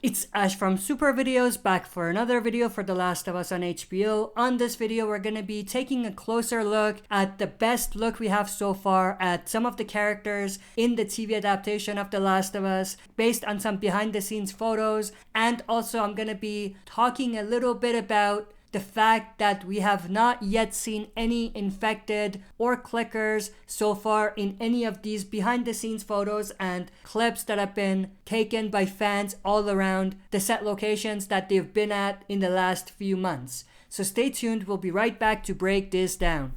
It's Ash from Super Videos, back for another video for The Last of Us on HBO. On this video, we're going to be taking a closer look at the best look we have so far at some of the characters in the TV adaptation of The Last of Us, based on some behind the scenes photos. And also I'm going to be talking a little bit about the fact that we have not yet seen any infected or clickers so far in any of these behind the scenes photos and clips that have been taken by fans all around the set locations that they've been at in the last few months. So stay tuned, we'll be right back to break this down.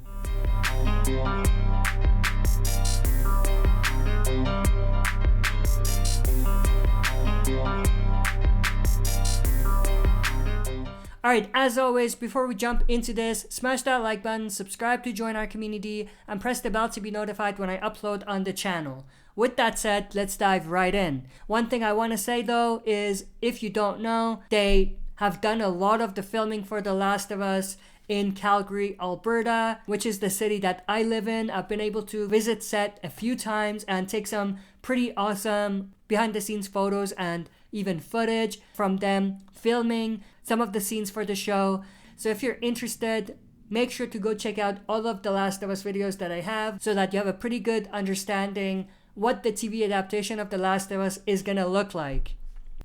Alright, as always, before we jump into this, smash that like button, subscribe to join our community, and press the bell to be notified when I upload on the channel. With that said, let's dive right in. One thing I want to say though is, if you don't know, they have done a lot of the filming for The Last of Us in Calgary, Alberta, which is the city that I live in. I've been able to visit set a few times and take some pretty awesome behind the scenes photos and even footage from them filming some of the scenes for the show. So if you're interested, make sure to go check out all of The Last of Us videos that I have so that you have a pretty good understanding what the TV adaptation of The Last of Us is gonna look like.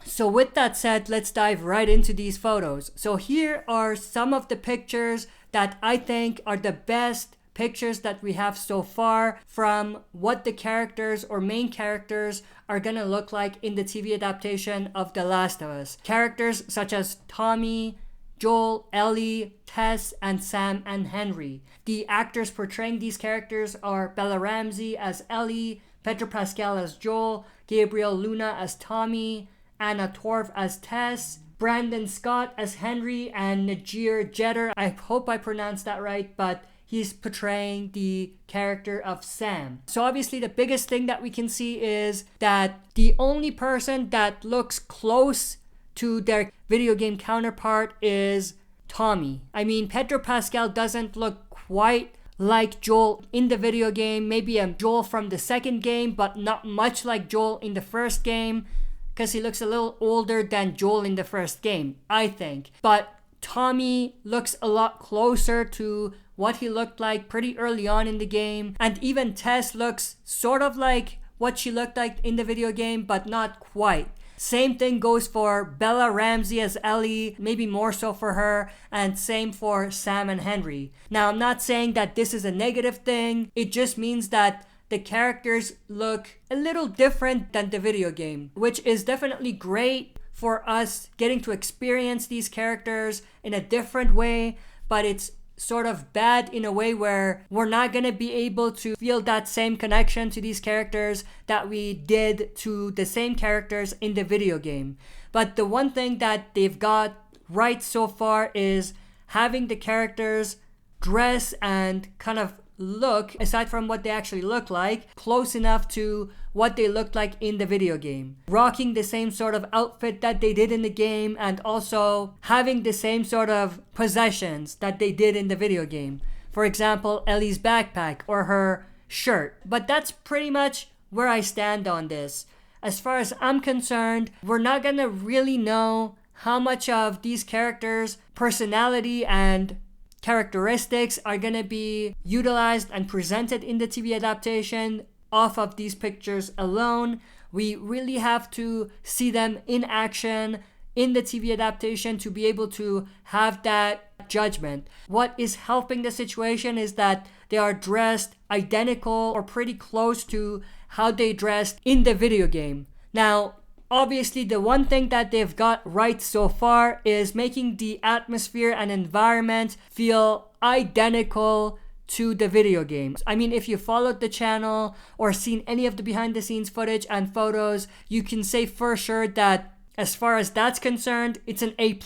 So with that said, let's dive right into these photos. So here are some of the pictures that I think are the best pictures that we have so far from what the characters or main characters are gonna look like in the TV adaptation of The Last of Us. Characters such as Tommy, Joel, Ellie, Tess, and Sam and Henry. The actors portraying these characters are Bella Ramsey as Ellie, Pedro Pascal as Joel, Gabriel Luna as Tommy, Anna Torv as Tess, Brandon Scott as Henry, and Najir Jeter. I hope I pronounced that right, but he's portraying the character of Sam. So obviously the biggest thing that we can see is that the only person that looks close to their video game counterpart is Tommy. I mean, Pedro Pascal doesn't look quite like Joel in the video game. Maybe a Joel from the second game, but not much like Joel in the first game, because he looks a little older than Joel in the first game, I think. But Tommy looks a lot closer to what he looked like pretty early on in the game. And even Tess looks sort of like what she looked like in the video game, but not quite. Same thing goes for Bella Ramsey as Ellie, maybe more so for her, and same for Sam and Henry. Now, I'm not saying that this is a negative thing. It just means that the characters look a little different than the video game, which is definitely great for us getting to experience these characters in a different way, but it's sort of bad in a way where we're not going to be able to feel that same connection to these characters that we did to the same characters in the video game. But the one thing that they've got right so far is having the characters dress and kind of look, aside from what they actually look like, close enough to what they looked like in the video game. Rocking the same sort of outfit that they did in the game, and also having the same sort of possessions that they did in the video game. For example, Ellie's backpack or her shirt. But that's pretty much where I stand on this. As far as I'm concerned, we're not gonna really know how much of these characters' personality and characteristics are going to be utilized and presented in the TV adaptation off of these pictures alone. We really have to see them in action in the TV adaptation to be able to have that judgment. What is helping the situation is that they are dressed identical or pretty close to how they dressed in the video game. Now, obviously, the one thing that they've got right so far is making the atmosphere and environment feel identical to the video games. I mean, if you followed the channel or seen any of the behind the scenes footage and photos, you can say for sure that as far as that's concerned, it's an A+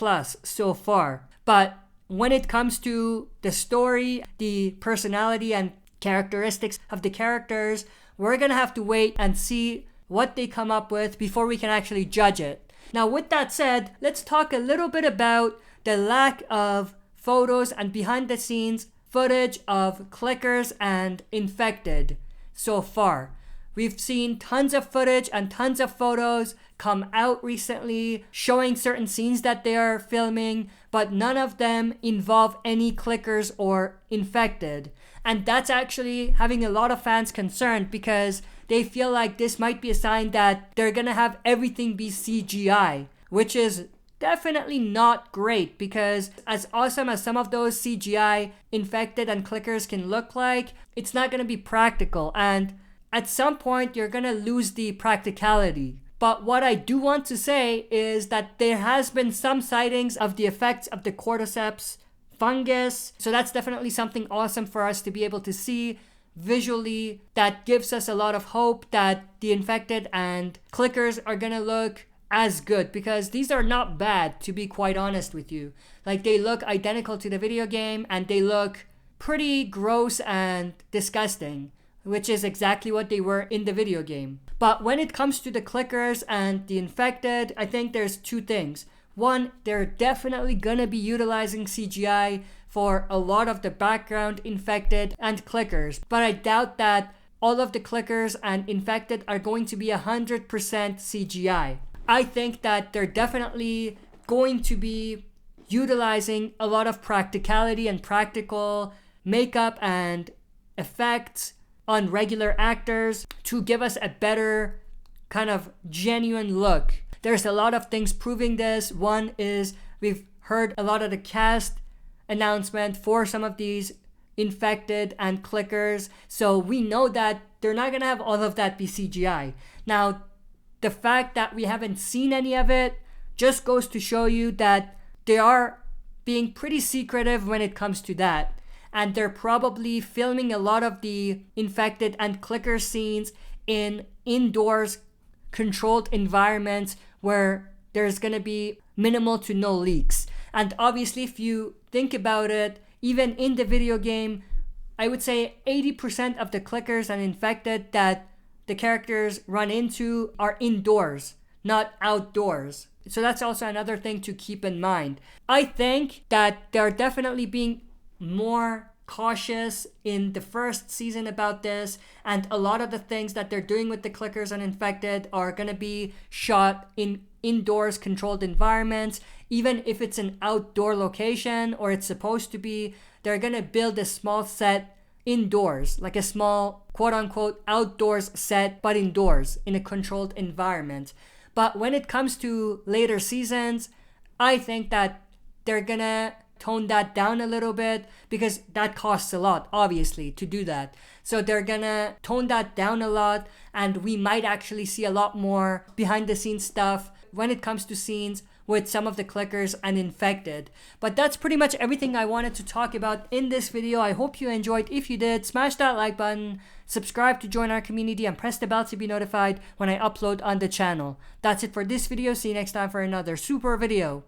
so far. But when it comes to the story, the personality and characteristics of the characters, we're gonna have to wait and see what they come up with before we can actually judge it. Now, with that said, let's talk a little bit about the lack of photos and behind the scenes footage of clickers and infected so far. We've seen tons of footage and tons of photos come out recently showing certain scenes that they are filming, but none of them involve any clickers or infected. And that's actually having a lot of fans concerned because they feel like this might be a sign that they're gonna have everything be CGI, which is definitely not great, because as awesome as some of those CGI infected and clickers can look like, it's not gonna be practical, and at some point you're gonna lose the practicality. But what I do want to say is that there has been some sightings of the effects of the cordyceps fungus, so that's definitely something awesome for us to be able to see visually. That gives us a lot of hope that the infected and clickers are gonna look as good, because these are not bad, to be quite honest with you. Like, they look identical to the video game and they look pretty gross and disgusting, which is exactly what they were in the video game. But when it comes to the clickers and the infected, I think there's two things. One, they're definitely gonna be utilizing CGI for a lot of the background infected and clickers, but I doubt that all of the clickers and infected are going to be 100% CGI. I think that they're definitely going to be utilizing a lot of practicality and practical makeup and effects on regular actors to give us a better kind of genuine look. There's a lot of things proving this. One is we've heard a lot of the cast announcement for some of these infected and clickers, so we know that they're not gonna have all of that be CGI. Now, the fact that we haven't seen any of it just goes to show you that they are being pretty secretive when it comes to that. And they're probably filming a lot of the infected and clicker scenes in indoors controlled environments where there's gonna be minimal to no leaks. And obviously, if you think about it, even in the video game, I would say 80% of the clickers and infected that the characters run into are indoors, not outdoors. So that's also another thing to keep in mind. I think that they're definitely being more cautious in the first season about this, and a lot of the things that they're doing with the clickers and infected are going to be shot in indoors controlled environments. Even if it's an outdoor location, or it's supposed to be, they're going to build a small set indoors, like a small quote-unquote outdoors set, but indoors in a controlled environment. But when it comes to later seasons, I think that they're gonna tone that down a little bit, because that costs a lot, obviously, to do that. So they're gonna tone that down a lot, and we might actually see a lot more behind the scenes stuff when it comes to scenes with some of the clickers and infected. But that's pretty much everything I wanted to talk about in this video. I hope you enjoyed. If you did, smash that like button, subscribe to join our community, and press the bell to be notified when I upload on the channel. That's it for this video. See you next time for another super video.